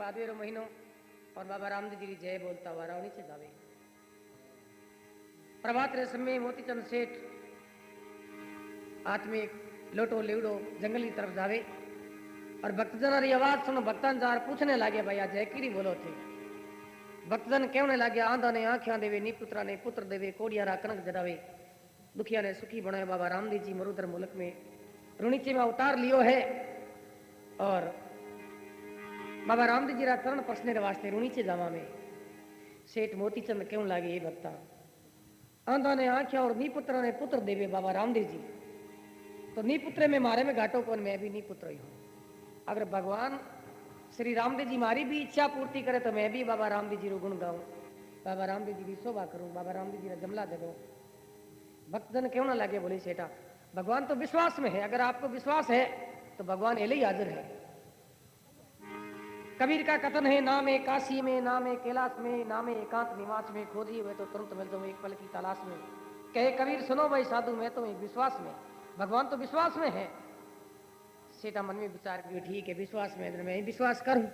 भादवेरो महीनो और बाबा रामदेव जी जय बोलता हुआ रावणी से जावे। प्रभात रे समय मोतीचंद सेठ हाथ में लोटो लेवड़ो जंगल की तरफ जावे और भक्तजन री आवाज सुनो भक्तन जार पूछने लगे भैया जय की बोलो थे। भक्तजन कहने लगे आंधा ने आंखियां देवे नी पुत्रा ने पुत्र देवे कोड़ियारा कनक जरावे दुखिया ने सुखी बनाए। बाबा रामदेव जी मरुधर मुल्क में रुणीचे में अवतार लियो है और बाबा रामदेव जी रा चरण पसने रे वास्ते रुणीचे जावा में सेठ मोतीचंद क्यों लागे ये भक्ता आंधा ने आंखियां और नी पुत्र ने पुत्र देवे बाबा रामदेव जी तो नी पुत्र में मारे में घाटो कौन मैं भी नी पुत्र ही हूं। अगर भगवान श्री रामदेव जी मारी भी इच्छा पूर्ति करे तो मैं भी बाबा रामदेव जी रो गुण गाऊं बाबा रामदेव जी की शोभा करूं बाबा रामदेव जी रा जमला दे दो। भक्तजन क्यों ना लगे बोले सेठा भगवान तो विश्वास में है अगर आपको विश्वास है तो भगवान एले ही हाजिर है। कबीर का कथन है नाम है काशी में नाम है कैलाश में नाम है एकांत निवास में खोजी हुए तो तुरंत मिल जाऊं एक पल की तलाश में। कहे कबीर सुनो भाई साधु मैं तो एक विश्वास में भगवान तो विश्वास में है। सेठा मन में विचार किया ठीक है विश्वास में मैं विश्वास करूं।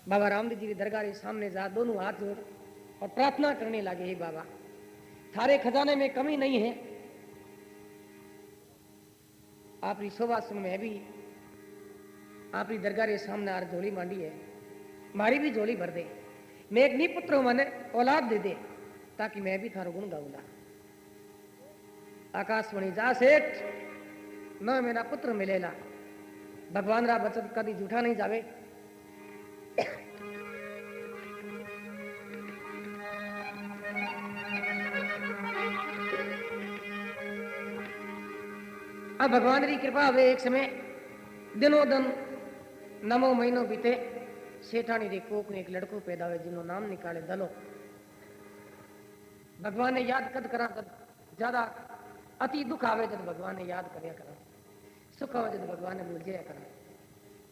बाबा रामदेव जी की दरगाह के सामने जा दोनों हाथ जोड़ और प्रार्थना करने लगे हे बाबा थारे खजाने में कमी नहीं है आपकी शोभा सुन में भी आपकी दरगाह के सामने आर झोली मांडी है मारी भी झोली भर दे मैं एक नी पुत्र हूं मैंने औलाद दे दे ताकि मैं भी थारो गुण गाऊंगा। आकाशवाणी जा सेठ न मेरा पुत्र मिलेला भगवान रा वचन कभी झूठा नहीं जावे। अब भगवान की कृपा हुए एक समय दिनों दिन नमो महीनों बीते सेठानी रे कोक ने एक लड़को पैदा हुए जिन्हों नाम निकाले दलो। भगवान ने याद कद करा कद ज्यादा अति दुख आवे जब भगवान ने याद करया करा सुख आवे जब भगवान ने भूल जाया करा।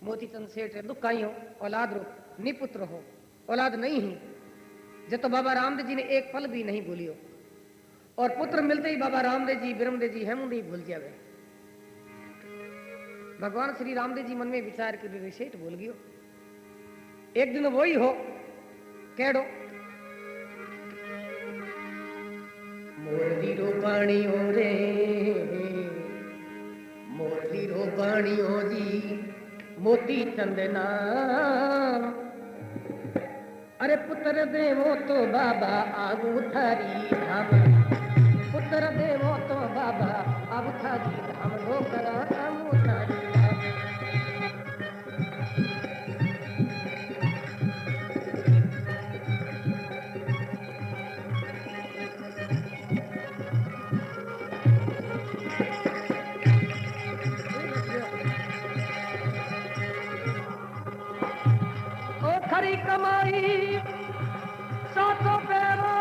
मोतीचंद सेठ रे दुख आई हो औलाद रो निपुत्र हो औलाद नहीं ही जब तो बाबा रामदेव जी ने एक पल भी नहीं भूलियो और पुत्र मिलते ही बाबा रामदेव जी ब्रह्मदेव जी हेमुंद ही भूल जावे। भगवान श्री रामदेव जी मन में विचार कर सेठ भूल गयो एक दिन वही हो केड़ो मोरली रो पानी हो रे मोरली रो पानी हो जी मोती चंदना अरे पुत्र देवो तो बाबा आगू थारी धाम पुत्र देवो तो बाबा आगू थारी धाम ढोकरा आगू थारी खरी कमाई सातों पैरों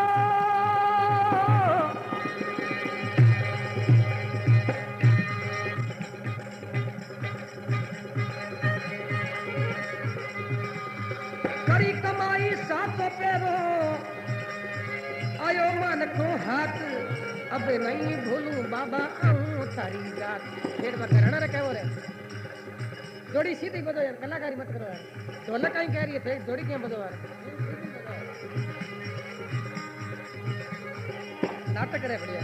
खरी कमाई सातों पैरों आयो मन को हाथ अब नहीं भूलू बाबा आऊं थारी जात फिर बकरना रे क्या हो रहे जोड़ी सीधी बदो यार कलाकारी मत करो यार ढोलक कहीं कह रही है जोड़ी क्यों बदो यार नाटक करे बढ़िया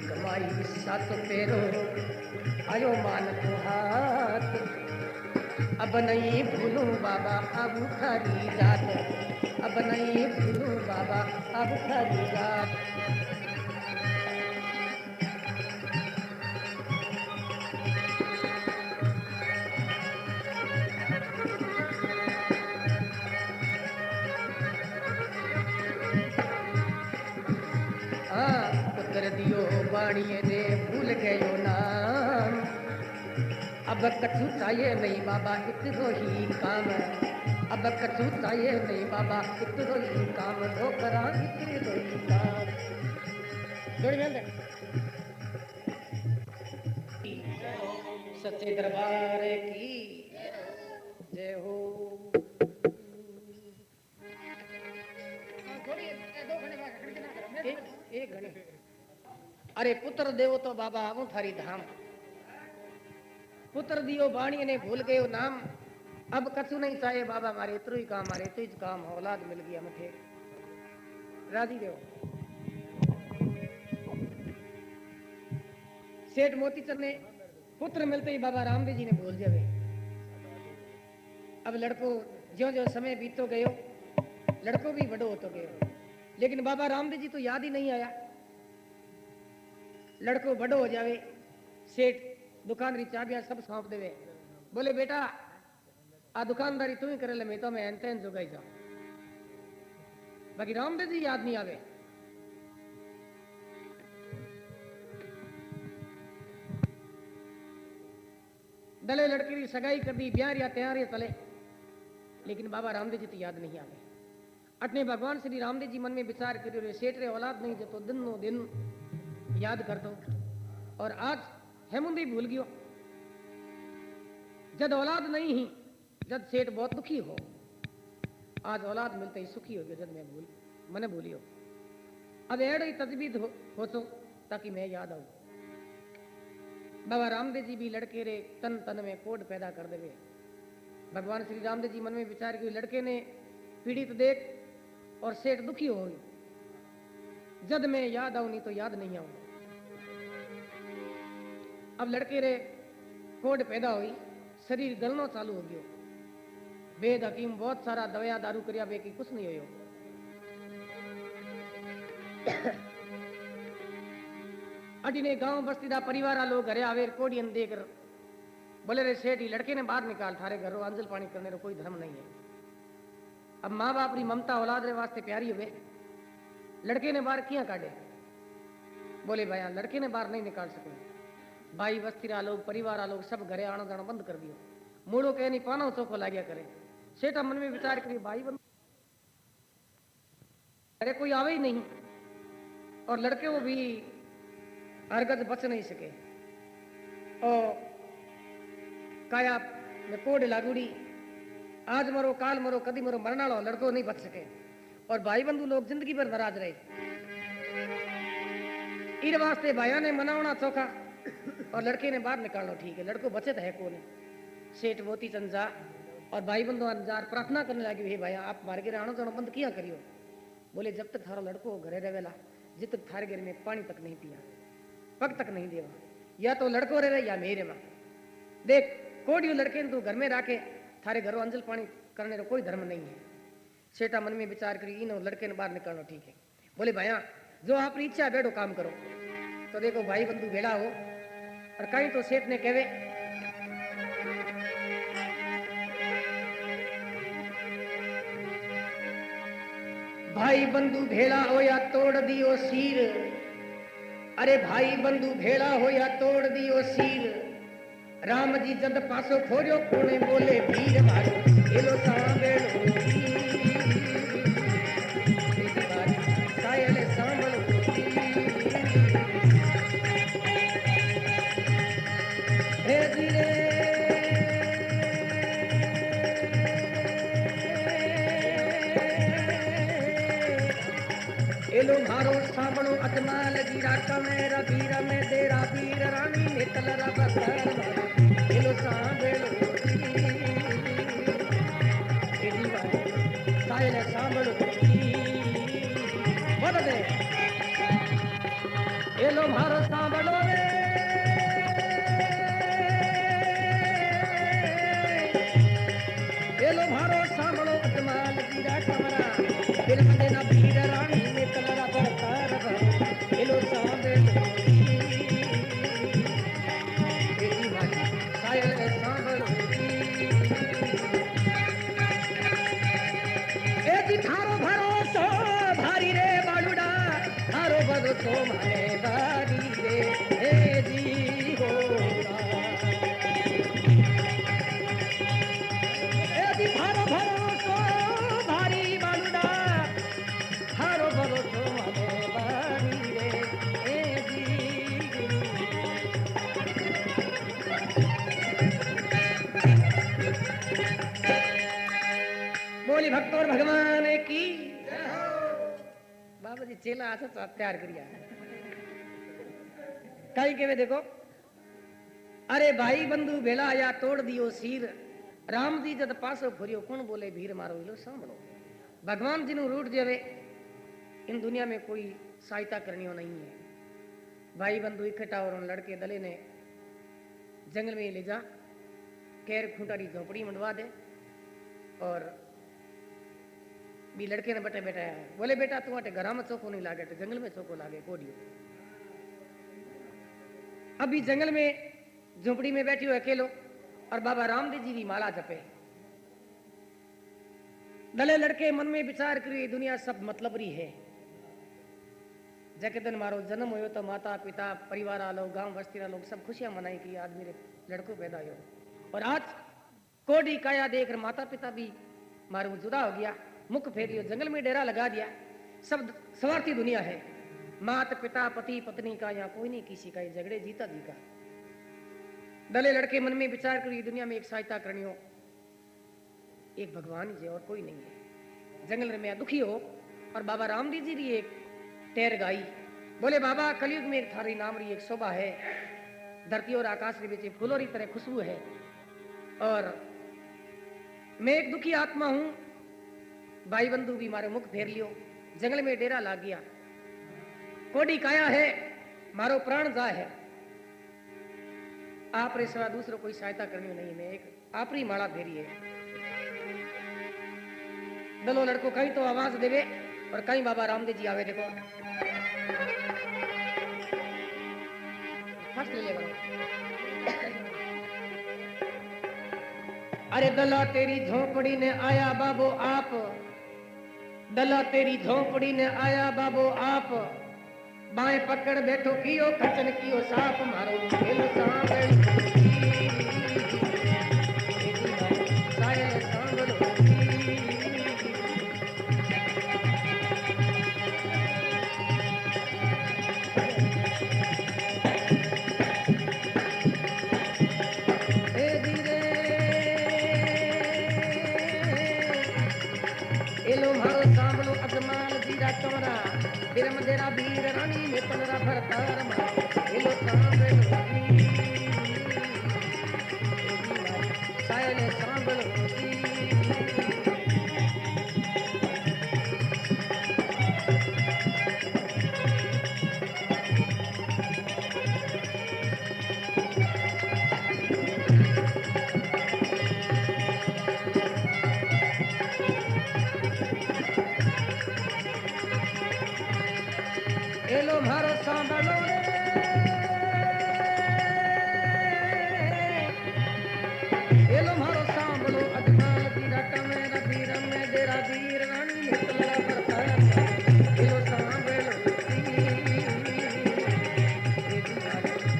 कमाई सात पेरो आयो मान को हाथ अब नहीं भूलूं बाबा अब थारी रात अब नहीं भूलूं बाबा अब थारी रात। दियो बाणिए रे भूल गयो नाम अब कछु चाहिए नहीं बाबा इतनो ही काम अब कछु चाहिए नहीं बाबा इतनो ही काम ढोकरा इतनो ही काम जोड़ी में दे सच्चे दरबार की जय हो। एक घड़ी अरे पुत्र देवो तो बाबा आवू थारी धाम पुत्र दियो बाणी ने भूल गयो नाम, अब कछु नहीं चाहे बाबा मारे इतरो ही काम, मारे तो काम औलाद मिल गया मुझे राजी देव। सेठ मोतीचंद ने पुत्र मिलते ही बाबा रामदेव जी ने बोल जावे। अब लड़को ज्यो ज्यो समय बीतो गयो लड़को भी बड़ो होतो गयो, लेकिन बाबा रामदेव जी तो याद ही नहीं आया। लड़को बड़ो हो जावे, सेठ दुकान री चाबियां सब सौंप देवे, बोले बेटा आ दुकानदारी तू ही करे ले, मैं तो मैं एंतेन जोगाई जाऊं। बाकी रामदेव जी याद नहीं आवे। दले लड़की की सगाई कर दी, ब्याह या तैयारी चले, लेकिन बाबा रामदेव जी तो याद नहीं आवे। अटने भगवान श्री रामदेव जी मन में विचार करियो, सेठ रे औलाद नहीं जो तो दिन नो दिन याद कर दो, और आज हेमुंदी भूल गयो। जद औलाद नहीं ही, जद सेठ बहुत दुखी हो, आज औलाद मिलते ही सुखी हो गयो, जद मैं मने भूलियो। अब एड़ ही तजवीज हो तो ताकि मैं याद आऊं। बाबा रामदेव जी भी लड़के रे तन तन में कोड पैदा कर देवे। भगवान श्री रामदेव जी मन में विचार किया, लड़के ने पीड़ित देख और सेठ दुखी हो, जद मैं याद आऊं नहीं तो याद नहीं आऊं। अब लड़के रे कोड पैदा हुई, शरीर गलनो चालू हो गयो। वेद हकीम बहुत सारा दवाया दारू करिया बेकी कुछ नहीं होयो। अडिने गांव बस्ती दा परिवार लोग घरे आवे, कोडियन देकर बोले रे सेठ लड़के ने बाहर निकाल, थारे घरों अंजल पानी करने रो कोई धर्म नहीं है। अब माँ बाप री ममता औलाद रे वास्ते प्यारी हुए, लड़के ने बाहर किया काटे? बोले भाई लड़के ने बाहर नहीं निकाल सको। भाई बस्ती रा लोग परिवार लोग सब घरे आना जाना बंद कर दियो। मूड़ो कह नहीं पाना चौको लाग्या करे। सेठा मन में विचार करिए, भाई बंद अरे कोई आवे ही नहीं, और लड़के वो भी हरगज बच नहीं सके। और काया में कोड लागूड़ी, आज मरो काल मरो कदी मरो, मरना लो लड़को नहीं बच सके। और भाई बंधु लोग जिंदगी भर नाराज रहे। इन वास्ते भाइया ने मनावना चौका और लड़के ने बाहर निकालना ठीक है, लड़को बचे तो है कौन। सेठ मोतीचंद जा और भाई बंधु अंजार प्रार्थना करने लगे, हे भाई आप मारे गिर आनो जानो बंद किया करियो। बोले जब तक थारा लड़को घरे रहेला, जब तक थारे घर में पानी तक नहीं पिया, पग तक नहीं देवा, या तो लड़को रहे या मेरे माँ। देख कोडियो लड़के तू घर में राखे, थारे घरों अंजल पानी करने का कोई धर्म नहीं है। सेठा मन में विचार करी, इन लड़के ने बाहर निकालना ठीक है। बोले भाइया जो आपकी इच्छा है बैठो काम करो। तो देखो भाई बंधु भेड़ा हो, और कहीं तो सेठ ने कहे भाई बंधु भेड़ा हो या तोड़ दियो सिर, अरे भाई बंधु भेड़ा हो या तोड़ दियो सिर। राम जी जद पासो खोरियो कोने बोले भीर मारो, एलो सांभेलो सायले सांभलो हे धीरे एलो मारो सांभलो अजमाल जीरा कमेरा वीर में तेरा वीर रानी ने तलरा बकर एलो सांभलो सायले सांभलो बोल दे एलो मारो सांभलो रे एलो मारो सांभलो अजमाल जीरा कमरा फिर देना वीर रानी ने तलरा बकर एलो सांभलो सायले सांभलो थारो भरोसो भारी रे बालुड़ा, थारो भरोसो मारे बारी रे हे जी होगा। थारो भरोसो भारी बालुड़ा, थारो भरोसो मारे बारी रे हे जी। बोली भक्त और भगवान की बाबा जी चेला आछो तो तैयार करिया कहीं के देखो अरे भाई बंधु भेला या तोड़ दियो सीर राम जी जद पासो फुरियो कौन बोले भीर मारो इलो सांभलो भगवान जी नु रूट जावे इन दुनिया में कोई सहायता करनी हो नहीं है। भाई बंधु इकट्ठा और उन लड़के दले ने जंगल में ले जा कैर खूंटारी झोपड़ी मंडवा दे और भी लड़के ने बटे बैठा है बोले बेटा तू अटे घरा में चौको नहीं लागे जंगल में चौको लागे कोडियो। अभी जंगल में झोपड़ी में बैठी हो अकेलो और बाबा रामदेव जी की माला जपे। दले लड़के मन में विचार करिए दुनिया सब मतलबरी है। जके दिन मारो जन्म हुयो तो माता पिता परिवार वालों गांव बस्ती लोग सब खुशियां मनाई कि आज मेरे लड़को पैदा हो और आज कोडी काया देख माता पिता भी मारो जुदा हो गया मुख फेरियो जंगल में डेरा लगा दिया। सब स्वार्थी दुनिया है। माता पिता पति पत्नी का यहाँ कोई नहीं किसी का झगड़े जीता जी का। दले लड़के मन में विचार करिए दुनिया में एक सहायता करनी हो एक भगवान जी और कोई नहीं है। जंगल में दुखी हो और बाबा रामदेव जी की एक टेर गाई बोले बाबा कलयुग में एक थारी नाम री एक शोभा है धरती और आकाश के बीच फूलों की तरह खुशबू है और मैं एक दुखी आत्मा हूं। भाई बंधु भी मारे मुख फेर लियो जंगल में डेरा लाग गया कोडी काया है मारो प्राण जा है आप रे सिवा दूसरो कोई सहायता करनी नहीं मैं एक आपरी माला फेरी है। दलो लड़को कहीं तो आवाज देवे और कहीं बाबा रामदेव जी आवे देखो फर्स्ट ले ले अरे दला तेरी झोपड़ी ने आया बाबो आप दला तेरी झोपड़ी ने आया बाबो आप बाएं पकड़ बैठो कियो खचन कियो साप मारो खेलो तेरा वीर रानी में पंद्रह भरतार मारो सायल सांबल एलो मारो सांभलो एलो मारो सांभलो अजमाल की रट में रबीर में डेरा वीर रानी निकला बरता एलो सांभलो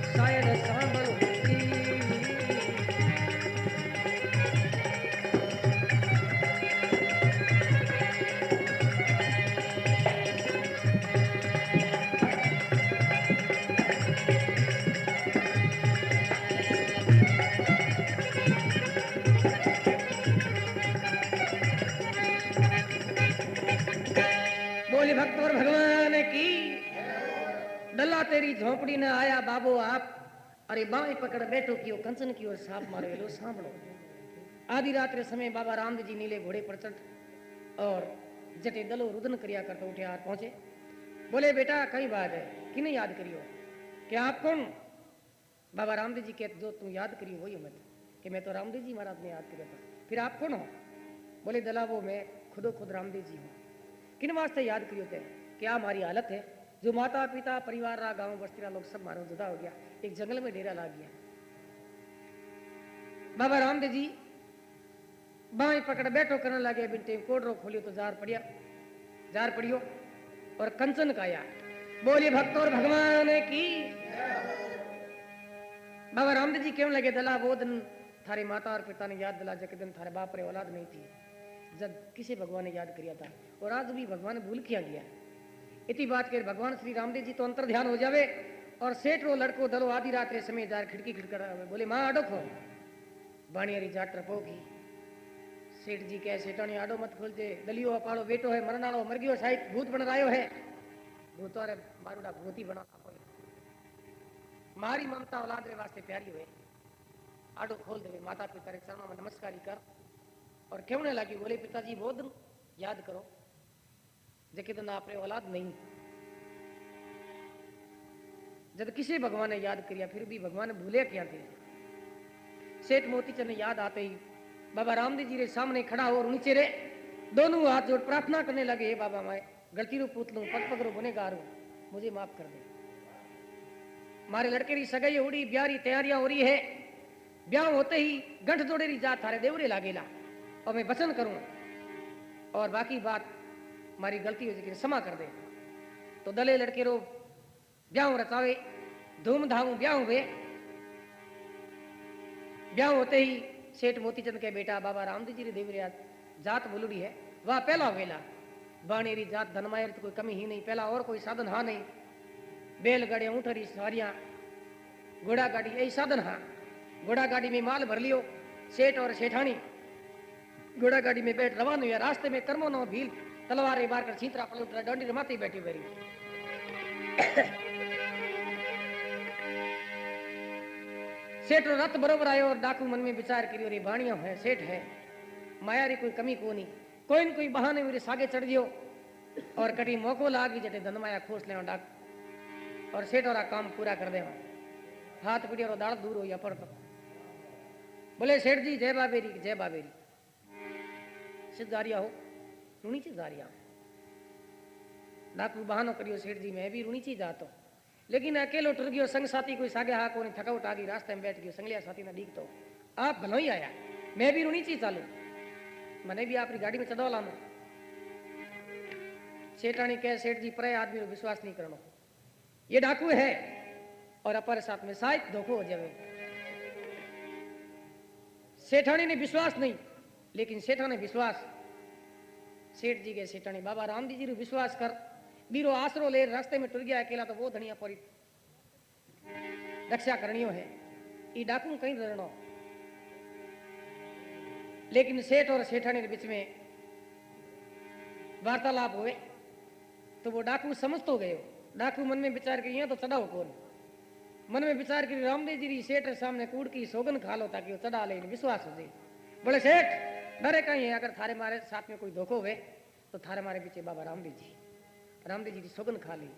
शायद सांभलो भक्त और भगवान की दल्ला तेरी झोपड़ी ने आया बाबो आप अरे बाएं पकड़ बैठो कियो कंचन कियो साप मारो लो सांभलो। आधी रात रे समय बाबा रामदेव जी नीले घोड़े पर चढ़ और जटे दलो रुदन करिया करते उठे हाथ पहुंचे बोले बेटा कई बात है किने याद करियो कि आप कौन। बाबा रामदेव जी कहते जो तू याद करियो वही मत कि मैं तो रामदेव जी महाराज ने याद किया था। फिर आप कौन हो बोले दला वो मैं खुदो खुद रामदेव जी हूँ। किन वास्ते याद करियो थे क्या हमारी हालत है जो माता पिता परिवार रहा गांव बस्ती लोग सब मारो जुदा हो गया एक जंगल में डेरा लाग गया। बाबा रामदेव जी बाएं पकड़ बैठो करने लगे बिनते कोडरो खोलियो तो जार पड़ियो और कंचन काया बोलिए भक्त और भगवान की। बाबा रामदेव जी कहने लगे दला वो दिन थारे माता और पिता ने याद दिला जब दिन थारे बाप रे औलाद नहीं थी जब किसी भगवान ने याद किया था और आज भी भगवान ने भूल किया गया। इतनी बात कर भगवान श्री रामदेव जी तो अंतर ध्यान हो जावे और सेठ रो लड़को दलो आधी रात रे समय जार खिड़की खिड़कर बोले मां आडो खो बाणियारी जाट रपोगी। सेठ जी कहे सेठानी आडो मत खोल दे दलियो अपाड़ो बेटो है मरण वालो मर गयो शायद भूत बन रायो है भूतो रे मारूडा भूती बना मारी ममता औलाद रे वास्ते प्यारी हुए आडो खोल देवे माता पिता रे चरणों में नमस्कार कर और कहने लगी बोले पिताजी वो दिन याद करो जेके दिन आपने औलाद नहीं जब किसी भगवान ने याद किया फिर भी भगवान भूले क्या थे। सेठ मोतीचंद ने याद आते ही बाबा रामदेव जी रे सामने खड़ा हो और नीचे रे दोनों हाथ जोड़ प्रार्थना करने लगे, हे बाबा मैं गलती रो पूत लूं पग पग रो गुनेगार हूं मुझे माफ कर दे। मारे लड़के री सगाई हो रही ब्याह री तैयारियां हो रही है, ब्याह होते ही गंठ जोड़े री जात थारे देवरे लागेला और मैं वचन करूं और बाकी बात मारी गलती हो जाएगी क्षमा कर दे। तो दले लड़के रो ब्याह रचावे धूमधाम ब्याह हुए। ब्याह होते ही सेठ मोतीचंद के बेटा बाबा रामदेव जी रे देवरिया जात बोलूड़ी है वह पहला वेला बाणेरी जात धनमायर तो कोई कमी ही नहीं, पहला और कोई साधन हा नहीं, बैलगाड़ी ऊँटरी सवारियां घोड़ा गाड़ी यही साधन हा। घोड़ा गाड़ी में माल भर लियो, सेठ और सेठानी घोड़ा गाड़ी में बैठ रवान हुआ। रास्ते में कर्मो नो भील तलवार मार कर छीतरा पलटरा डंडी रमाते बैठी बेरी। सेठ रथ बरोबर आयो और डाकू मन में विचार करियो रे बाणिया है सेठ है माया री कोई कमी को नहीं, कोई न कोई बहाने मेरे सागे चढ़ दियो और कटी मौको लाग भी जटे धन माया खोस ले डाक और सेठ और काम पूरा कर दे। हाथ पीड़े और दाड़ दूर हो या पर बोले सेठ जी जय बाबेरी जय बाबेरी सिद्धारिया हो रुणीची जारिया। डाकू बहानो करियो सेठ जी मैं भी रुणीची जातो लेकिन अकेलो टुर गयो, संग साथी कोई सागे हा कोनी थकावट आ गई रास्ते में बैठ गयो, संगलिया साथी ना दीख तो आप भलो ही आया मैं भी रुणीची चालू मैंने भी आपकी गाड़ी में चढ़ा लानो। सेठानी कहे सेठ जी पराये आदमी को विश्वास नहीं करनो, ये डाकू है और अपर साथ में शायद धोखो हो जावे। सेठानी ने विश्वास नहीं लेकिन सेठा ने विश्वास। सेठ जी के सेठानी बाबा रामदेव जी विश्वास कर बीरो आसरो ले रास्ते में टुर गया अकेला तो वो धनिया परी रक्षा करनी है ये डाकू कहीं रहना। लेकिन सेठ और सेठानी के बीच में वार्तालाप हुए तो वो डाकू समझ तो गए। डाकू मन में विचार करिए तो चढ़ाओ कौन, मन में विचार करी रामदेव जी सेठ सामने कूड़ की सोगन खा लो ताकि वो चढ़ा ले विश्वास हो जाए। बोले सेठ डरे कहीं है अगर थारे मारे साथ में कोई धोखो हुए तो थारे मारे पीछे बाबा रामदेव जी की सोगन खा ली।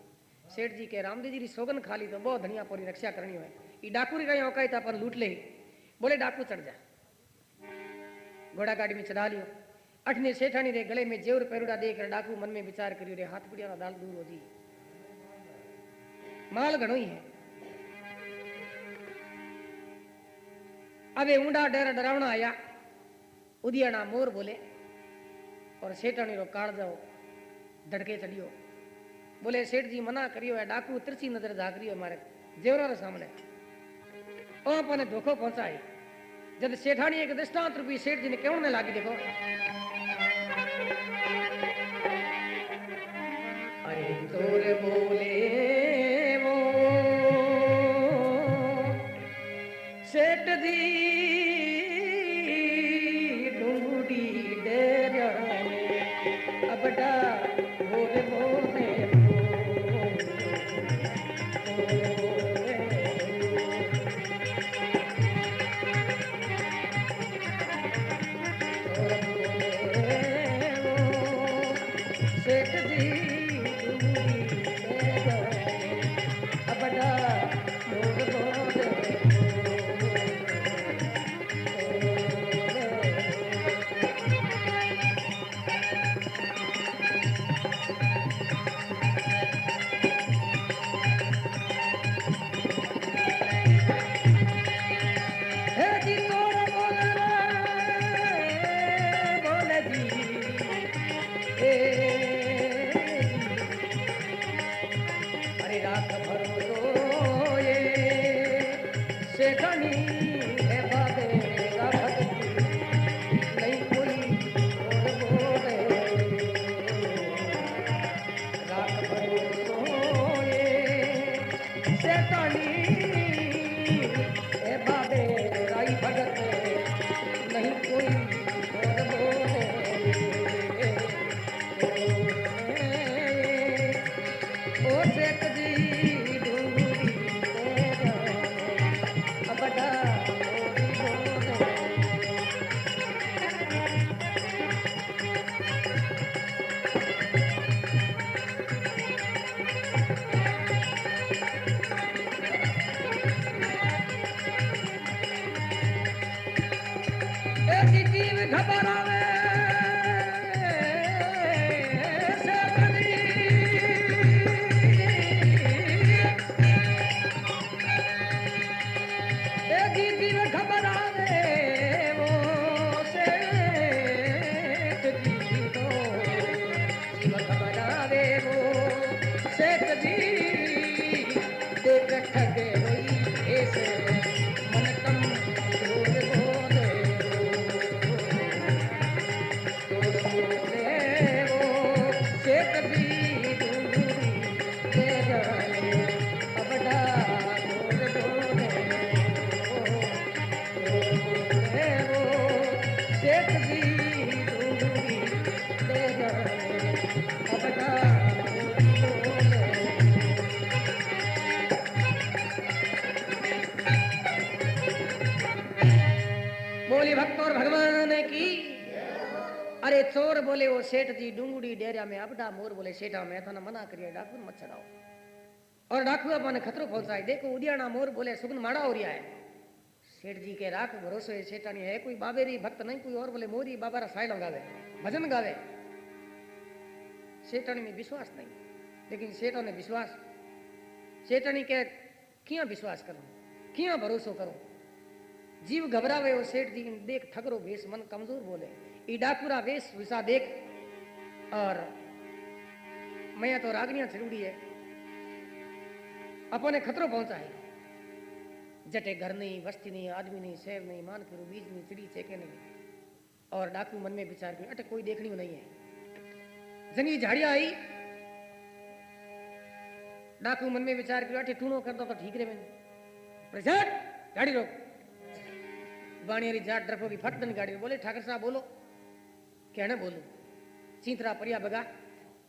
सेठ जी के रामदेव जी की सोगन खा ली तो बहुत धनिया पूरी रक्षा करनी है ये डाकू री कहीं औकाई था अपन लूट ले। बोले डाकू चढ़ जा, घोड़ा गाड़ी में चढ़ा लियो। अठने सेठानी रे गले में जेवर पेरुड़ा देकर डाकू मन में विचार करियो रे हाथ पिड़िया दाल दूर हो जी माल घणो ही है। अबे ऊंडा डेरा डरावना आया उदियाना मोर बोले और सेठानी रो काड़ जाओ धड़के चढ़ियो। बोले सेठ जी मना करियो है डाकू तिरछी नजर झाक रही है हमारे जेवरा रे सामने ओ अपने धोखो पहुंचाए। जब सेठानी एक दृष्टांत रूपी सेठ जी ने कहने लागी देखो अरे तोर बोले वो सेठ दी ढूंढी डेरा अबड़ा बोले बोले बोली भक्त और भगवान की। अरे चोर बोले वो सेठ जी डूंगड़ी डेरिया में अपडा मोर बोले सेठा में था मना करिए डाकू मत चढ़ाओ और डाकू अपने खतरो पहुंचाए देखो उदियाना मोर बोले सुगन माड़ा हो रहा है सेठ जी के राख भरोसे सेठानी है कोई बाबेरी भक्त नहीं कोई और बोले मोरी बाबा साइड गावे भजन गावे सेठानी में विश्वास नहीं लेकिन सेठा ने विश्वास सेठानी के किया विश्वास करूं किया भरोसो करूं जीव घबरावे वो सेठ जी देख ठगरो भेष मन कमजोर बोले ई डाकुरा वेश विसा देख और मैं तो रागनिया जरूरी है अपने खतरो पहुंचा है जटे घर नहीं वस्ती नहीं आदमी नहीं सेव नहीं मान फिर बीज नहीं चिड़ी चेके नहीं और डाकू मन में विचार की अटे कोई देखनी नहीं है जंगी झाड़िया आई डाकू मन में विचार किया अटे टूनो कर दो तो ठीक रे मैंने गाड़ी रोक बाणियारी जाट डरपोगी फटदन गाड़ी बोले ठाकर साहब बोलो कहने बोलू चींतरा परिया बगा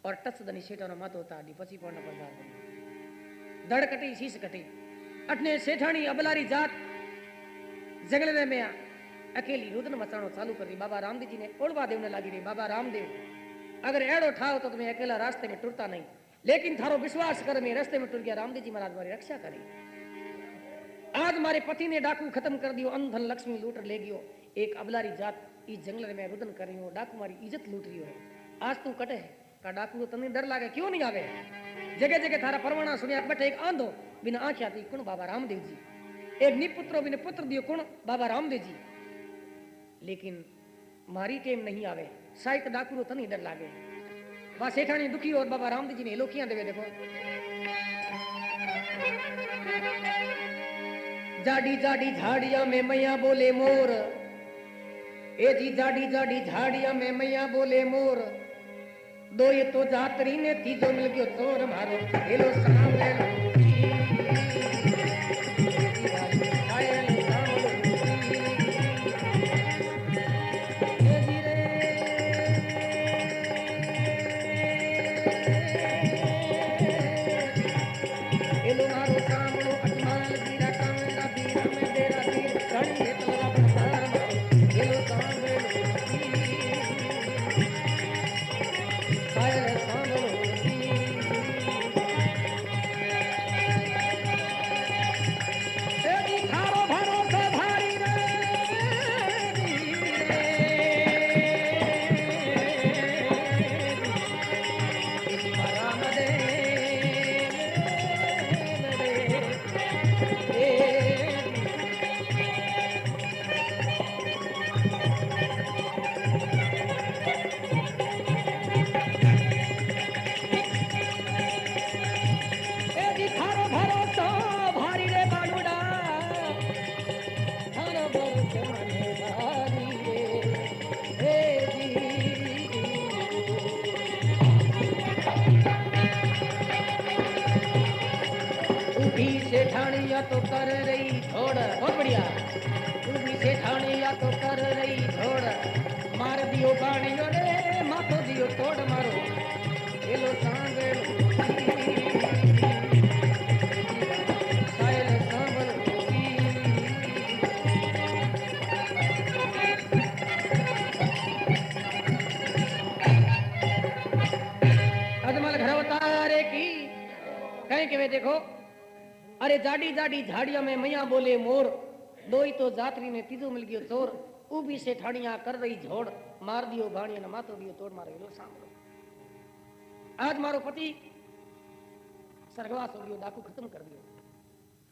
और टच दनी सेठानो मातो ताडी पछी पड़ना पड़ता दड़ कटी शीश कटी अटने सेठानी अबलारी जात जंगल में अकेली रुदन मचाणो चालू कर दी बाबा रामदेव जी ने ओढ़वा देवने लगी रही बाबा रामदेव अगर एड़ो ठाव तो तुम्हें अकेला रास्ते में टुरता नहीं लेकिन थारो विश्वास कर मैं रास्ते में टुर गया रामदेव जी महाराज हमारी रक्षा करी आज मारे पति ने डाकू खत्म कर दियो अंधन लक्ष्मी लूट ले गयो एक अबलारी जात इस जंगल में रुदन कर रही हो डाकू मारी इज्जत लूट रही है आज तू कटे है का डाकू तो तने डर लागे क्यों नहीं आवे जगह जगह थारा परवाना सुनिया बटे एक आंधो बिना आंखिया थी कौन बाबा रामदेव जी एक निपुत्रो बिना पुत्र दियो कौन बाबा रामदेव जी लेकिन मारी टेम नहीं आवे शायद डाकू तो तनी डर लागे वहां सेठानी दुखी और बाबा रामदेव जी ने लोकियां देवे देखो जाडी जाडी झाड़िया में मैया बोले मोर ए जी जाडी जाडी झाड़िया में मैया बोले मोर दो ये तो जातरी ने तीजो मिल गयो तोर मारो हेलो सामने लो सेठानिया तो कर रही छोड़ बहुत बढ़िया तू भी सेठानिया तो कर रही छोड़ मार दियो बाणियो रे माथो दियो तोड़ मारो हेलो सांगलो सायल सांगलो अजमल घर अवतारे की कहीं के वे देखो अरे जाडी जाडी झाड़िया में मैया बोले मोर दो ही तो जातरी ने तीजो मिल गयो चोर उबी से ठाणिया कर रही झोड़ मार दियो भाणिया ने माथो दियो तोड़ मारो लो सांभळो आज मारो पति स्वर्गवास हो गयो डाकू खत्म कर दियो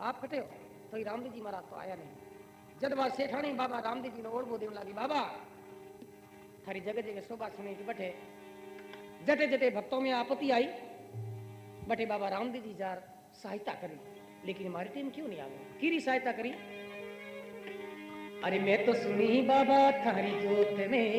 आप कटे हो तो ही रामदेव जी महाराज तो आया नहीं जब बार सेठानी बाबा रामदेव जी ने ओढ़बो देव लगी बाबा थारी जगह जगह शोभा सुने की बटे जटे जटे भक्तों में आपत्ति आई बटे बाबा रामदेव जी जार सहायता करी लेकिन हमारी टीम क्यों नहीं आ गई किरी सहायता करी अरे मैं तो सुनी बाबा थारी जोत में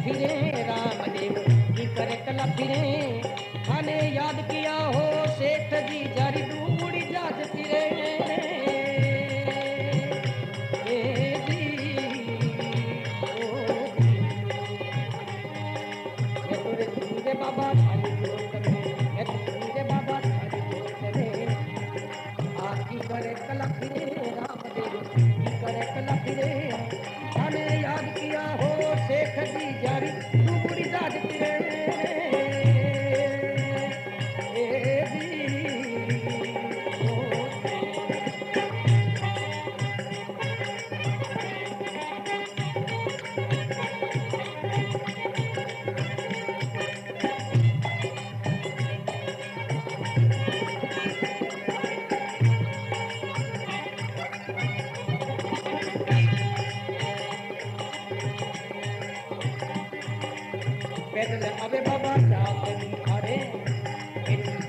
फिरे रामदेव की करे कला फिरे थाने याद किया हो सेठ जी जारी डूबड़ी जात फिरे बाबा थारी दोस्त में बाबा थारी दोस्त में आखी करे कला फिरे रामदेव की करे कला फिरे थाने याद किया हो शेख जी जारी डूबड़ी जात फिरे पैदल अबे बाबा जाते थारे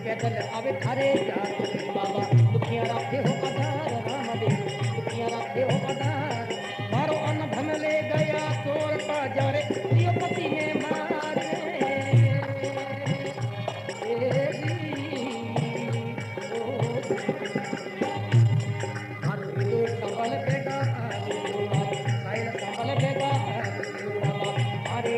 पैदल अबे थारे जाते बाबा दुखिया राखे हो पधार रामदेव दुखिया राखे हो पधार मारो अन्न धन ले गया चोर का जारे दियो पति ने मारे संभल बेगा साइल संभल बेगा अरे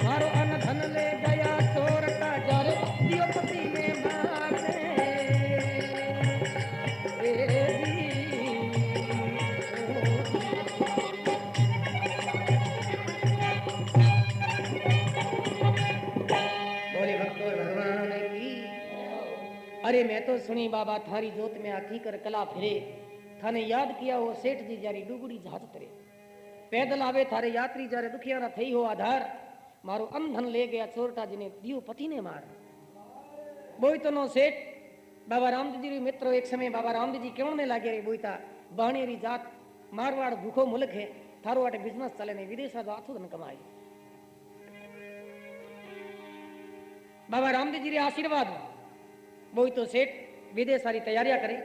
मारो अन्न धन ले गया चोर का जारे दियो पति ने मारे बोले भक्तों भगवान की अरे मैं तो सुनी बाबा थारी जोत में आखी कर कला फिरे थाने याद किया हो सेठ जी जारी डूबड़ी जहाज तरे पैदल आवे थारे यात्री जारे दुखियारा थई हो आधार मारो अंधन ले गया चोरटा जिने दियो पति ने मार बोईतो नो सेठ बाबा रामदेव जी मित्र एक समय बाबा रामदेव जी क्यों ने लागे रे बोईता बहनेरी जात मारवाड़ भूखो मुल्क है थारो वाटे बिजनेस चले ने विदेश में आथो धन कमाई बाबा रामदेव जी रे आशीर्वाद बोईतो सेठ विदेश सारी तैयारियां करे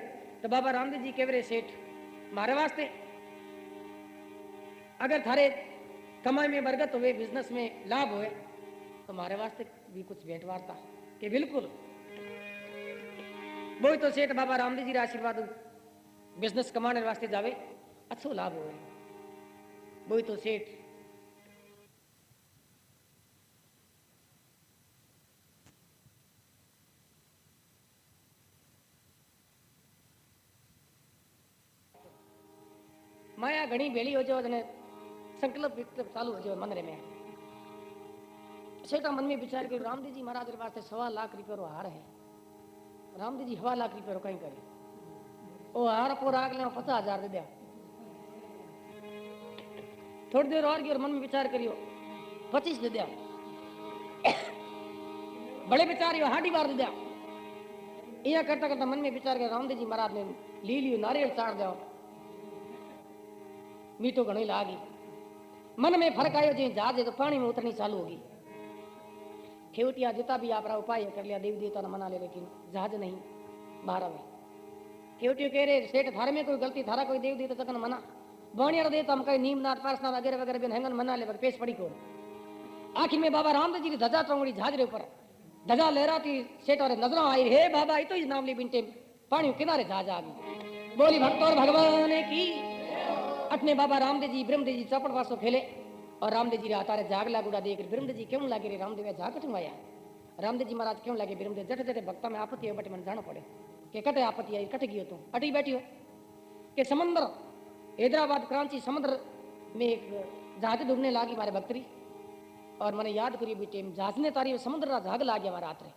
तो बाबा रामदेव जी केवरे सेठ मारे वास्ते अगर थारे कमाई में बरकत हुए बिजनेस में लाभ हुए तो मारे वास्ते भी कुछ भेंट वार्ता के बिल्कुल वो तो सेठ बाबा रामदेव जी आशीर्वाद बिजनेस कमाने वास्ते जावे अच्छो लाभ हुए वो तो सेठ माया घनी भेली हो जो संकल्प विकल्प चालू हो जो मंदिर में सेठा मन में विचार कर रामदेव जी महाराज के वास्ते 1.25 लाख रुपये हार है रामदेव जी 1.25 लाख रुपये कहीं करे वो हार को राग ले 50,000 दे दिया थोड़ी देर और की और मन में विचार करियो 25 दे दिया बड़े विचार हाडी बार दे दिया यह करता करता मन में विचार कर रामदेव जी महाराज ने ली लियो नारियल चाड़ दिया मीठो घणी लागी मन में फर्क आयो जी जहाज है तो पानी में उतरनी चालू होगी खेवटिया जितना भी आप उपाय कर लिया देवी देवता ने मना ले लेकिन जहाज नहीं बारह में खेवटियो कह रहे सेठ थारे में कोई गलती थारा कोई देवी देवता तक मना बणिया देता हम कहीं नीमनाथ पारसनाथ वगैरह वगैरह बिन हैंगन मना ले पेश पड़ी को आखिर में बाबा रामदेव जी की ध्वजा चौंगड़ी जहाज रे ऊपर ध्वजा लहराती सेठ और नजर आई हे बाबा तो नाम ली बिनते पानी किनारे जहाज आ गई बोली भक्त और भगवान की अटने बाबा रामदेव जी ब्रह्मदेव जी चपड़ वासो खेले और रामदेव जी तारे जाग लागूड़ा देख ब्रह्मदेव जी क्यों लागे रे रामदेव जाग कटवाया रामदेव जी महाराज क्यों लागे ब्रह्मदेव जट जटे भक्ता में आपत्ति है बट मन जाना पड़े कि कटे आपत्ति आई कट गई तुम अटी बैठी हो कि समंदर हैदराबाद कराची समुद्र में एक जहाज डूबने लागी हमारे भक्तरी और मैंने याद करी बेटे जहाज ने तारी समुद्र का झाग ला गया हमारा रात रे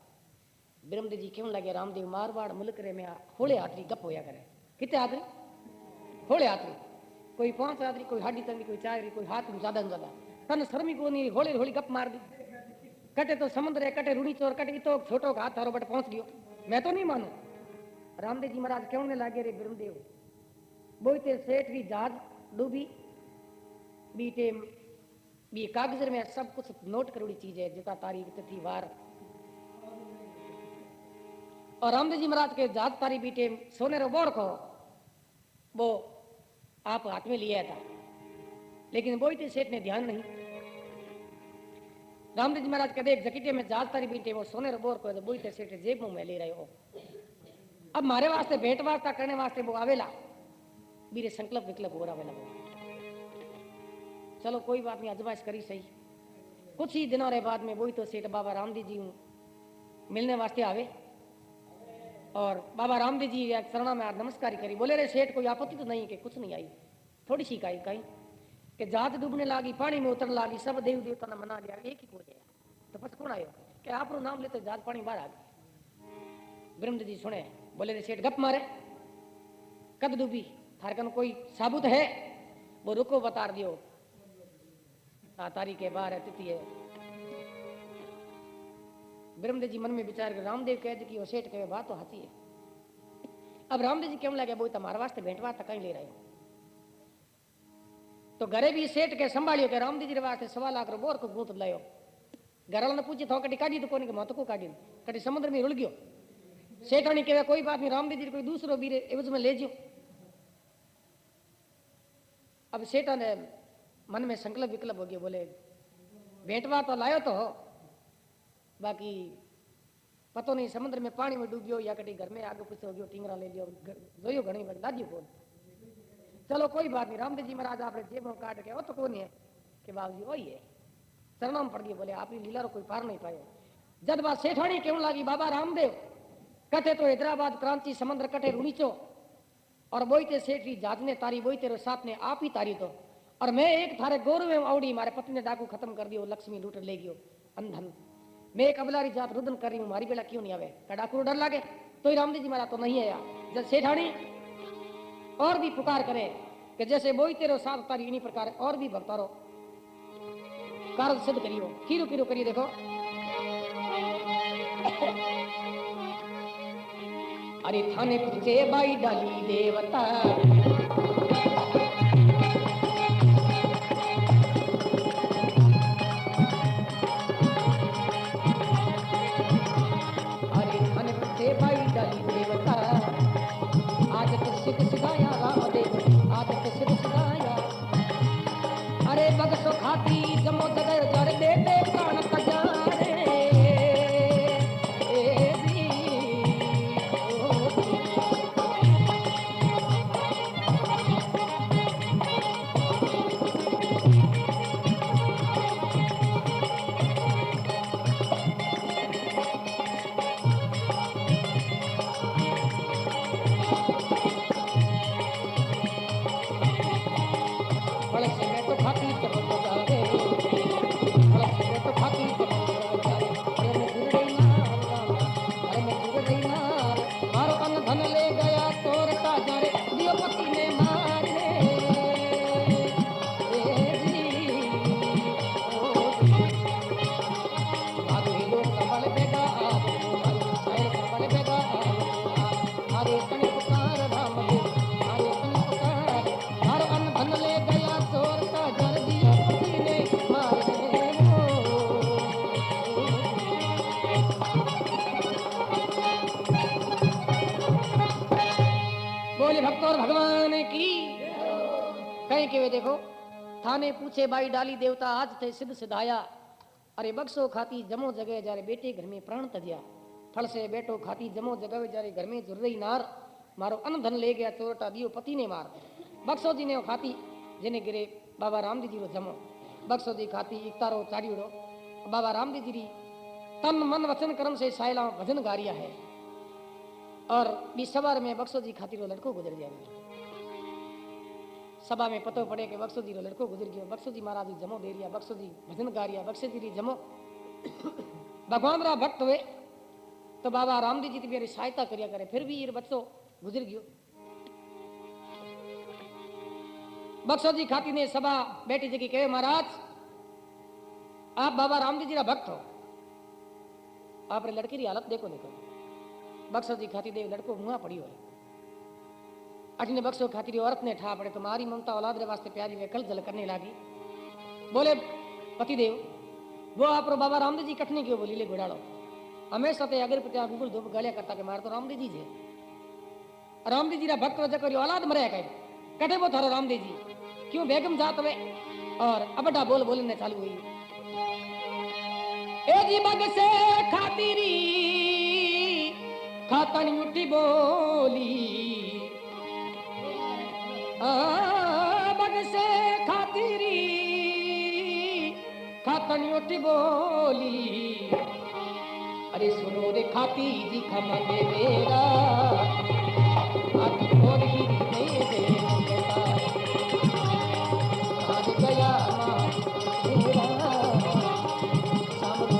ब्रह्मदेव जी क्यों लगे रामदेव मारवाड़ मुल्क रे में होले आदरी गप होया करे कितने आदरी होले आदरी कोई 5 आदरी कोई हाडी तंगी कोई 4 कोई हाथ में ज्यादा तन शर्मी को नहीं होले होली गप मार दी कटे तो समुद्र है कटे रूढ़ी चोर कटे तो छोटो का हाथ थारो बट पहुंच गयो मैं तो नहीं मानू रामदेव जी महाराज क्यों ने लागे रे ब्रह्मदेव बोईते सेठ भी जहाज डूबी बीटे बी कागज में सब कुछ नोट करोड़ी चीज है जितना तारीख तिथि वार और रामदेव जी महाराज के जहाज तारी बीटे सोने रो बोड़ को वो आप हाथ में लिया था लेकिन बोईते सेठ ने ध्यान नहीं। रामदेव जी महाराज कहते एक जकीटे में जात तारी बीते वो सोने रो बोर को तो बोईते सेठ जेब में ले रहे हो। अब मारे वास्ते भेंट वार्ता करने वास्ते वो आवेला बीरे संकल्प विकल्प हो रहा है। चलो कोई बात नहीं, अजमाइश करी सही। कुछ ही दिनों रे बाद में वही तो सेठ बाबा रामदेव जी मिलने वास्ते आवे और बाबा रामदेव जी शरणा में नमस्कार करी। बोले रे सेठ कोई आपत्ति तो नहीं? कि कुछ नहीं आई, थोड़ी सी काई कहीं कि जात डूबने लागी, पानी में उतरने लागी, सब देव देवता ने मना लिया, एक ही को जाए तो बस कौन आयो कि आप नाम लेते जात पानी बाहर आ गई। ब्रह्मदेव जी सुने, बोले रे सेठ गप मारे, कद डूबी थारकन कोई साबुत है? वो रुको बता दियो। तारीख के बाहर है तिथि है। ब्रह्मदेव जी मन में विचार कर रामदेव कह कि सेठ कहे बात तो हाथी है। अब रामदेव जी क्यों लगे बोई तुम्हारे वास्ते भेंटवा तक कहीं ले रहे हो तो घरे भी सेठ के संभालियो के रामदेव जी वास्ते 1.25 लाख रो बोर को गूंथ लायो। घर वाला ने पूछी थो कटी काटी तो कोनी के मत को काटी कटी समुद्र में रुल गयो। सेठानी कहे कोई बात नहीं, रामदेव जी कोई दूसरो बीरे एवज में ले जियो। अब सेठा ने मन में संकल्प विकल्प हो गया, बोले भेंटवा तो लायो तो बाकी पतो नहीं समुद्र में पानी में डूबियो या कटी घर में आगे पीछे हो गयो, टिंगरा ले लियो, जोयो घणी बड़ी लादियो बोल। चलो कोई बात नहीं, रामदेव जी महाराज आपने जेबों काट के वो तो कौन है कि बाबू जी वही है, चरणों में पड़ गए। बोले आपकी लीला रो कोई पार नहीं पायो। जद बात सेठानी क्यों लगी बाबा रामदेव कथे तो हैदराबाद क्रांति समुद्र कटे रुणीचो और बोईते सेठी जात ने तारी बोईते रो साथ ने आप ही तारी तो और मैं एक थारे गौरव एवं आवड़ी मारे पति ने डाकू खत्म कर दियो, लक्ष्मी लूट ले गयो अंधन। मैं एक अबलारी जात रुदन कर रही हूँ, मारी बेला क्यों नहीं आवे? का डाकू डर लागे तो ही रामदेव जी महाराज तो नहीं आया। जब सेठानी और भी पुकार करे कि जैसे बोई तेरो साथ तारी इन्हीं प्रकार और भी भक्तारो कार्य सिद्ध करियो। खीरो खीरो करिए देखो। अरे थाने पूछे बाई डाली देवता देखो। थाने पूछे बाई डाली देवता आज थे सिद्ध सिधाया। अरे बक्सो खाती जमो जगह जारे बेटे घर में प्राण तजिया। फल से बेटो खाती जमो जगह जारे घर में जुर्रई नार। मारो अन्न धन ले गया चोरटा दियो पति ने मार। बक्सो जी ने खाती जिने गिरे बाबा रामदेव जी रो जमो। बक्सो जी खाती इकतारो चारियो बाबा रामदेव जी तन मन वचन कर्म से सायला भजन गारिया है। और बी सवार में बक्सो जी खाती रो लड़को गुजर गया। सभा में पतो पड़े कि बक्सो जी रो लड़को गुजर गयो। बक्सो जी महाराज जी जमो दे रिया, बक्सो जी भजन गारिया, बक्सो जी जमो भगवान रा भक्त हुए तो बाबा रामदेव जी मेरी सहायता करिया करे। फिर भी ये बच्चो गुजर गयो। बक्सो जी खाती ने सभा बैठी जगी कहे महाराज आप बाबा रामदेव जी रा भक्त हो, आपने लड़की की हालत देखो निकल। बक्सो जी खाती दे लड़को मुआ पड़ियो है। अठने बक्सो खाती औरत ने ठा पड़े तो मारी ममता औलाद रे वास्ते प्यारी वे कल जल करने लागी। बोले पतिदेव वो आप बाबा रामदेव जी कटने क्यों बोली ले घोड़ाड़ो हमेशा ते अगर पिता गूगल धूप गालिया करता के मार तो रामदेव जी जे रामदेव जी रा भक्त वजह करी औलाद मरे कहे कटे वो थारो रामदेव जी क्यों बेगम जात वे और अबड़ा बोल बोलने चालू हुई। ए जी बग से खातिरी खातन उठी बोली, बग से खातिरी खातन उठी बोली। अरे सुनो रे खाती जी खमने मेरा आज और ही नहीं दे आज गया मेरा सामने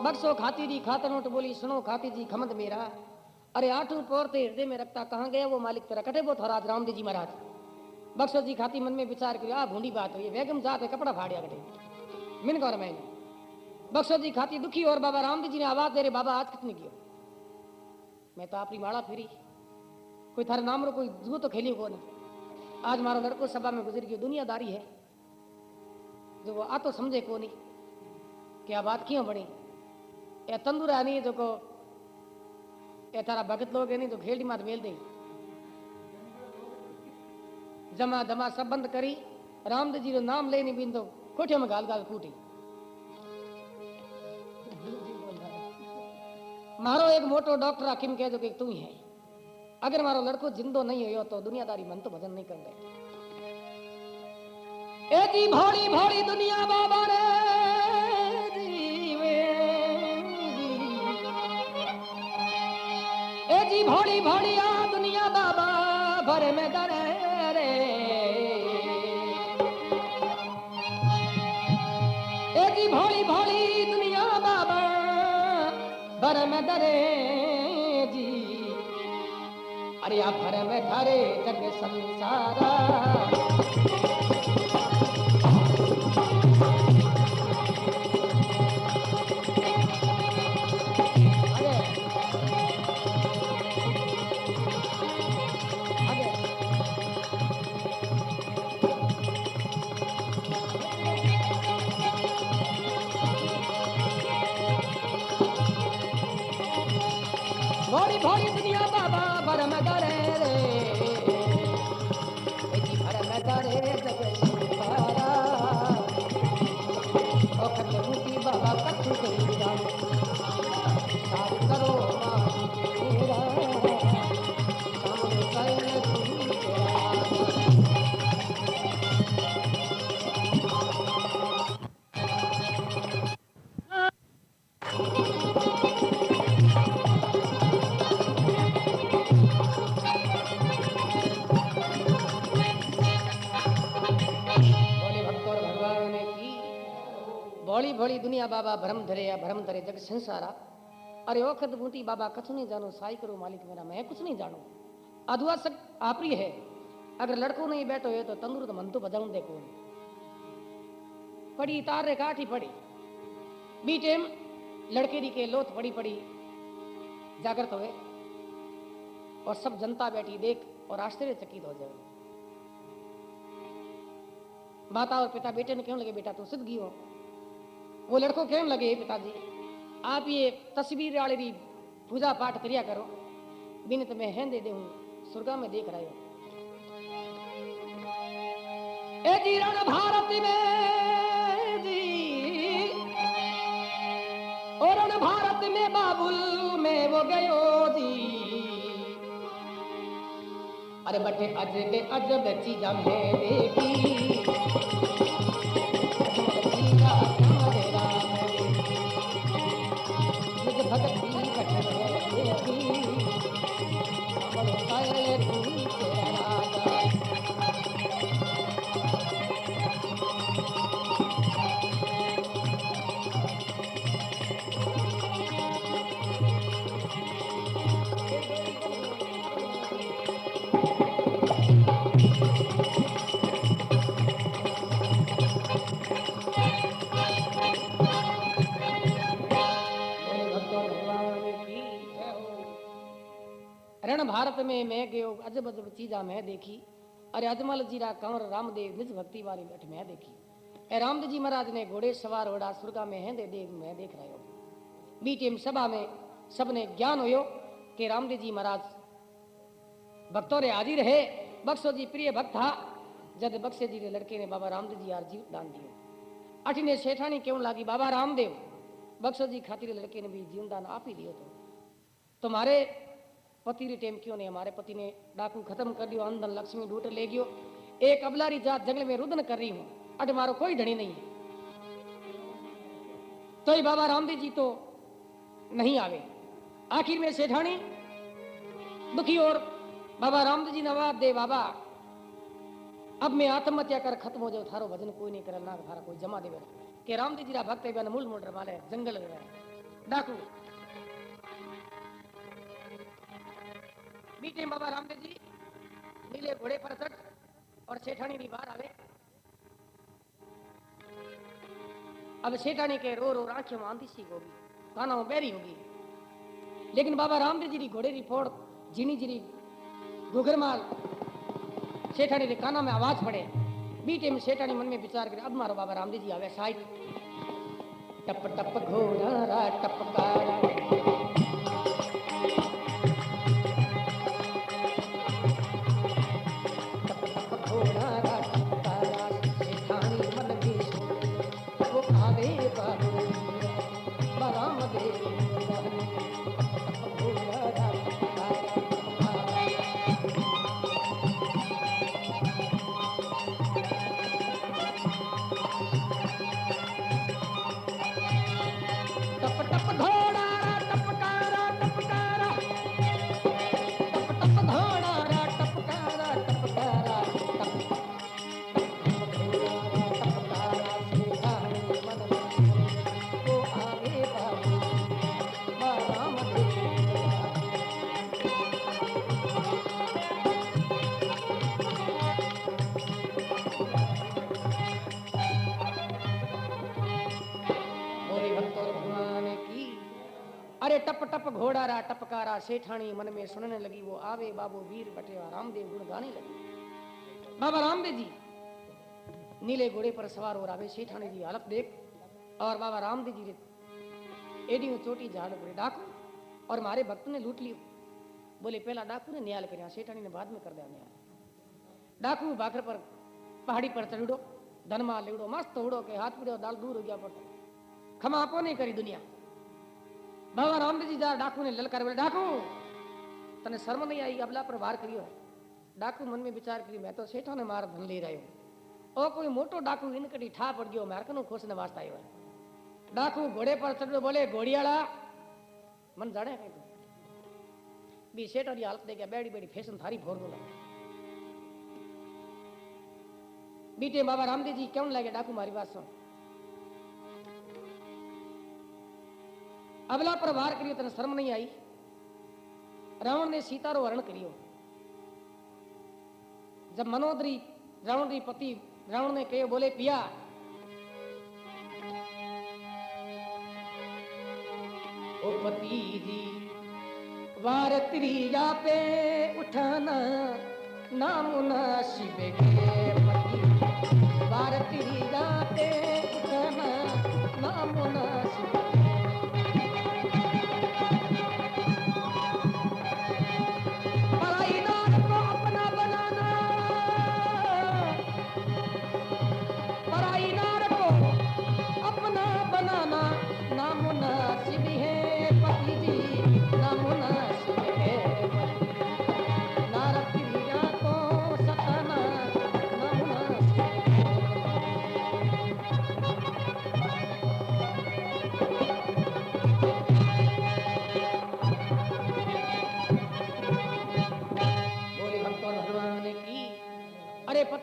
बक्सो खाती जी खातर नोट बोली, सुनो खाती जी खमद मेरा। अरे आठू पोरते हृदय में रखता कहाँ गया वो मालिक तेरा कटे वो थोड़ा रामदेव जी महाराज। बक्सो जी खाती मन में विचार करियो आ भूंडी बात हुई वेगम जात है कपड़ा फाड़िया कटे मिन गौर मैंने। बक्सो जी खाती दुखी और बाबा रामदेव जी ने आवाज दे रहे बाबा आज कितने कियो मैं तो अपनी माड़ा फिरी कोई थारे नाम रो कोई जू तो खेली को नहीं। आज मारो लड़को सभा में गुजर गयो दुनियादारी है जो वो आ तो समझे को नहीं क्या बात क्यों बनी ए तंदूरा नहीं जो को ए तारा भगत लोग है नहीं तो खेड़ी मात मेल दे जमा दमा सब बंद करी रामदेव जी रो नाम ले नहीं बिन तो कोठे में गाल गाल कूटी। मारो एक मोटो डॉक्टर हकीम कह जो कि तू ही है अगर मारो लड़को जिंदो नहीं हो तो दुनियादारी मन तो भजन नहीं कर दे। एती भोली भोली दुनिया बाबा रे एजी भोली भोली आ दुनिया बाबा भरे में दरे रे एजी भोली भोली दुनिया बाबा भरे में दरे जी। अरे आप भरे में धरे जग संसारा भोली भोली दुनिया बाबा भरम दरे रे भरम दरे जग संसारा ओ खतरूपी बाबा कछु करी जान साथ करो मेरा सामने कायल तुम भोली भोली दुनिया बाबा भरम धरे जग संसारा। अरे ओ खत बूटी बाबा कछु नहीं जानो साई करो मालिक मेरा मैं कुछ नहीं जानो अधुआ सक आपरी है अगर लड़को नहीं बैठो है तो तंदुरुस्त मन तो बजाऊं दे कौन पड़ी तार रे काठी पड़ी बी टेम लड़के दी के लोथ पड़ी पड़ी जागृत हुए और सब जनता बैठी देख और आश्चर्यचकित हो जाए। माता और पिता बेटे ने क्यों लगे बेटा तू सिद्ध गई हो वो लड़को कहने लगे पिताजी आप ये तस्वीर वाले भी पूजा पाठ करिया करो बिन तुम्हें हैं दे हूं स्वर्गा में देख रहे हो। ए जी रण भारत में जी और रण भारत में बाबुल में वो गयो जी अरे बटे अजब चीजा में देखी भगती रण भारत में मैं गयो अजब अजब चीजा मैं देखी अरे अजमल जीरा कंवर रामदेव निज भक्ति वाली बैठ मैं देखी ए रामदेव जी महाराज ने घोड़े सवार होड़ा सुरगा में हैं दे मैं देख रहा हूं बीच सभा में सबने ज्ञान होयो कि रामदेव जी महाराज भक्तों रे हाजिर है बक्सो जी प्रिय भक्त था जद बक्से जी रे लड़के ने बाबा रामदेव जी यार जीव दान दियो अठने सेठानी क्यों लागी बाबा रामदेव बक्सो जी खातिर लड़के ने भी जीवन दान आप ही दियो तो तुम्हारे पति रे टेम क्यों नहीं हमारे पति ने डाकू खत्म कर दियो अंधन लक्ष्मी लूट ले गयो एक अबलारी जात जंगल में रुदन कर रही हूं अट मारो कोई धनी नहीं तो ही बाबा रामदेव जी तो नहीं आवे आखिर में सेठानी दुखी और बाबा रामदेव जी नवाब दे बाबा अब मैं आत्महत्या कर खत्म हो जाओ थारो भजन कोई नहीं करे ना थारा कोई जमा देवे के रामदेव जी रा भक्त है मूल मोटर माले जंगल में डाकू बीते बाबा रामदेव जी नीले घोड़े पर चढ़ और सेठानी भी बाहर आवे अब सेठानी के रो रो आंखें में आंधी सी होगी काना में बेरी होगी लेकिन बाबा रामदेव जी री घोड़े री फोड़ जीनी जी गुगर माल सेठानी रे काना में आवाज पड़े बीटे में सेठानी मन में विचार करे अब मारो बाबा रामदेव जी आवे साइड टप टप घोड़ा रा टपकारा अरे टप टप घोड़ा रा टपकारा सेठानी मन में सुनने लगी वो आवे बाबू वीर बटेवा रामदेव गुण गाने लगी बाबा रामदेव जी नीले घोड़े पर सवार हो रहा सेठानी जी हालत देख और बाबा रामदेव जी एडी चोटी झाड़ पड़े डाकू और मारे भक्त ने लूट लियो बोले पहला डाकू ने न्याय कर सेठानी ने बाद में कर दिया न्याय डाकू भाकर पर पहाड़ी पर चढ़ो धनमा लेवड़ो मस्त उड़ो के हाथ पीड़ो दाल दूर हो गया पर खमा आपो नहीं करी दुनिया बाबा रामदेव जी जा डाकू ने ललकार बोले डाकू तने शर्म नहीं आई अबला पर वार करियो डाकू मन में विचार करी मैं तो सेठा ने मार धन ले रहा ओ कोई मोटो डाकू इन कटी ठा पड़ गयो मार कनो खोस ने वास्ता आयो डाकू घोड़े पर चढ़ो बोले घोड़ियाला मन जाने कहीं बी सेठ और हालत देखे बेड़ी बेड़ी फैशन थारी फोड़ दो बीटे बाबा रामदेव जी क्यों लगे डाकू मारी बात सुन अबला पर वार करियो तने शर्म नहीं आई रावण ने सीता रो हरण करियो जब मनोदरी रावण री पति रावण ने कहो बोले पिया ओ पति जी वार त्रिया पे उठाना नाम नासिब के पति वार त्रिया पे उठाना नाम नासिब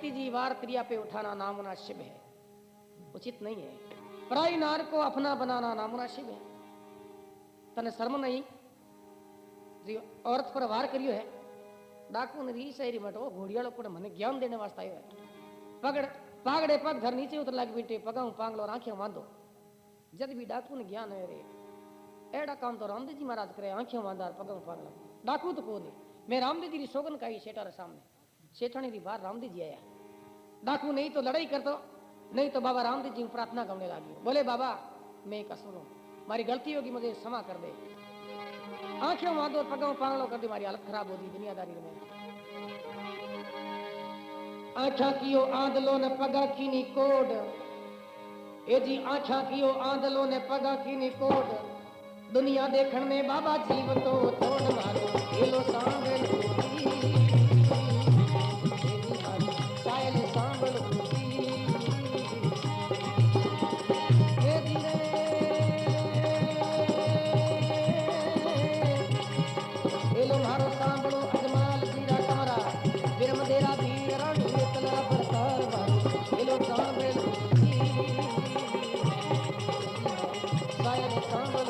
करती जी वार क्रिया पे उठाना नामुनासिब है, उचित नहीं है। पराई नार को अपना बनाना नामुनासिब है। तने शर्म नहीं जी औरत पर वार करियो है। डाकू ने री सही मटो घोड़ियालो को मने ज्ञान देने वास्ते आयो है। पगड़ पागड़े पग धर नीचे उतर लाग बेटे पगाऊ पांगलो आंखें बांधो। जद भी डाकू ने ज्ञान है रे एड़ा काम तो रामदेव जी महाराज करे, आंखें बांधा पगाऊ पांगला। डाकू तो को नहीं, मैं रामदेव जी की सोगन काई सेठा रे सामने सेठानी री बार रामदेव जी आया। डाकू नहीं तो लड़ाई करतो, नहीं तो बाबा रामदेव जी प्रार्थना करने लगी। बोले बाबा मैं कसूर हूं, मारी गलती होगी मुझे क्षमा कर दे। आंखें बांधो पगाऊ पांगलो कर दे, मारी हालत खराब हो गई दुनियादारी में। आँखा कियो आंदलो ने पगा कीनी कोड, ए जी आँखा कियो आंदलो ने पगा कीनी कोड। दुनिया देखण में बाबा जीव तो तोड़ मारो एलो सांभल सायल सांभल एलो मारो सांभलो अजमाल जीरा कमरा बिरम देरा भीड़ रानी तला बरसार मारो एलो सांभल सायल सांभल।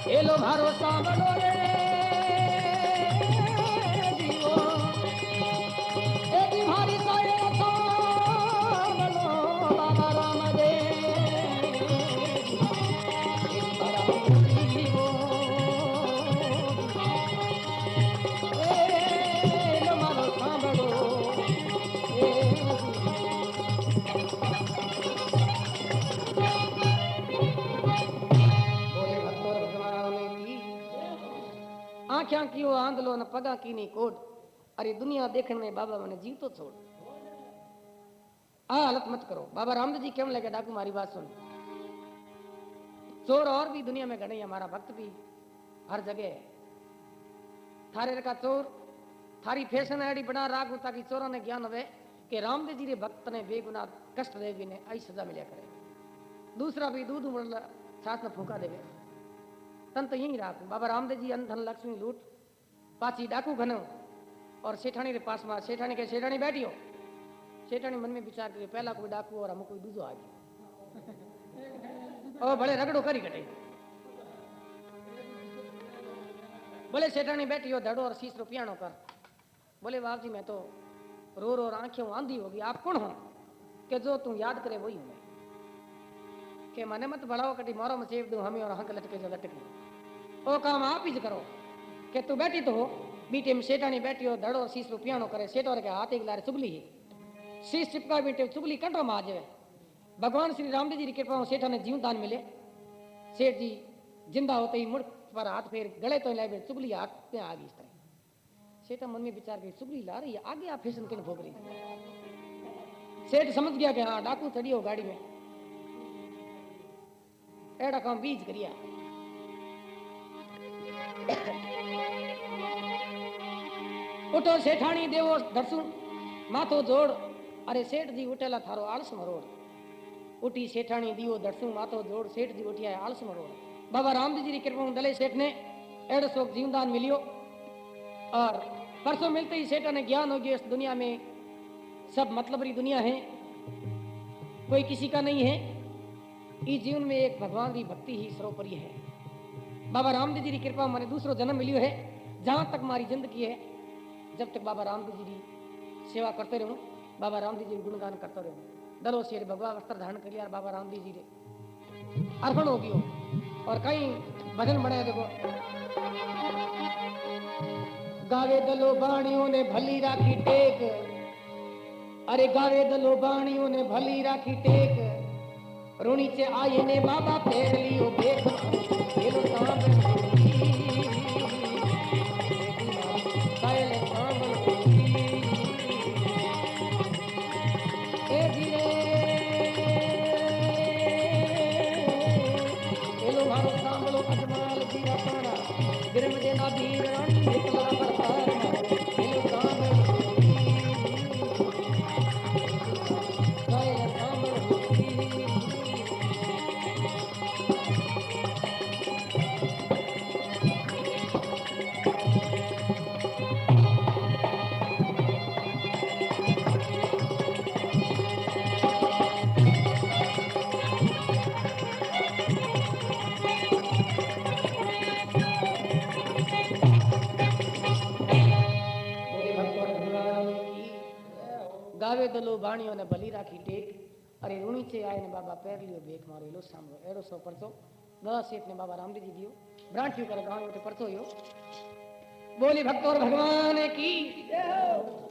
एलो मारो सांभलो रे जीवो एदी भारी साये सांभलो बाबा राम दे जीवो एलो मारो सांभलो आँखा कियो आंदलो न पगा कीनी कोड। अरे दुनिया देखने में बाबा मैंने जीव तो छोड़, आ हालत मत करो। बाबा रामदेव जी केम लगे डाकू मारी बात सुन। चोर और भी दुनिया में घने, हमारा भक्त भी हर जगह है। थारे का चोर थारी फैशन ऐडी बना राखू ताकि चोरों ने ज्ञान होवे कि रामदेव जी रे भक्त ने बेगुनाह कष्ट दे भी ने आई सजा मिलिया करे। दूसरा भी दूध उमड़ साथ में फूका देवे तन तो यही राखू। बाबा रामदेव जी अन्न धन लक्ष्मी लूट पाची डाकू घनो और सेठानी रे पास में सेठानी के सेठानी बैठी हो। सेठानी मन में विचार करे पहला कोई डाकू और हम कोई दूसरो आ गया और बड़े रगड़ो करी कटे। बोले सेठानी बैठी हो धड़ो और शीश रुपयानो कर। बोले बाप जी मैं तो रो रो आंखें आंधी होगी, आप कौन हो कि जो तू याद करे वही हूं मैं, कि मने मत बढ़ाओ कटी मारो में सेव दूं हमें और हंक लटके जो लटके। ओ काम आप ही करो कि तू बैठी तो हो बीटे में सेठानी बैठी हो धड़ो और शीश रुपयानो करे। सेठ और के हाथ एक लारे चुगली है शीश चिपका बीटे चुगली कंट्रो में आ जाए। भगवान श्री रामदेव जी की कृपा सेठा ने जीवन दान मिले। सेठ जी जिंदा होते ही मुड़ पर हाथ फेर गले तो ला चुगली हाथ में आ गई। इस तरह सेठा मन में विचार कर चुगली ला रही है आगे आप फैशन के भोग रही। सेठ समझ गया कि हाँ डाकू चढ़ी हो गाड़ी में, एड़ा काम बीज करिया। उठो सेठानी देवो दर्शन माथो जोड़। अरे सेठ जी उठेला थारो आलस मरोड़। उठी सेठानी दियो दर्शन माथो जोड़। सेठ जी उठिया आलस मरोड़। बाबा रामदेव जी की कृपा दले सेठ ने एड़ो शोक जीवनदान मिलियो और परसों मिलते ही सेठा ने ज्ञान हो गया इस दुनिया में सब मतलब री दुनिया है, कोई किसी का नहीं है। इस जीवन में एक भगवान की भक्ति ही सर्वोपरि है। बाबा रामदेव जी की कृपा मैंने दूसरो जन्म मिलियो है। जहां तक हमारी जिंदगी है जब तक बाबा रामदेव जी की सेवा करते रहूं, बाबा रामदेव जी गुणगान करते रहूं। दलो शेर भगवा वस्त्र धारण कर लिया बाबा रामदेव जी रे अर्पण हो गयो। और कई भजन बने देखो, गावे दलो बाणियों ने भली राखी टेक। अरे गावे दलो बाणियों ने भली राखी टेक। रोनी से आए ने बाबा फेर लियो बेख। बिरम देना वीर रण निकला प्रतार मिलो कांगड़ गाय कांगड़ गावे दलो बाणियों ने भली राखी टेक अरे ऋणी चे आए ने बाबा पैर लियो भेख मारो लो सामरो एरो सो परचो दादा सेठ ने बाबा रामजी जी दियो ब्रांटियो कर गांव उठे परचो यो बोली भक्तों और भगवान की जय हो।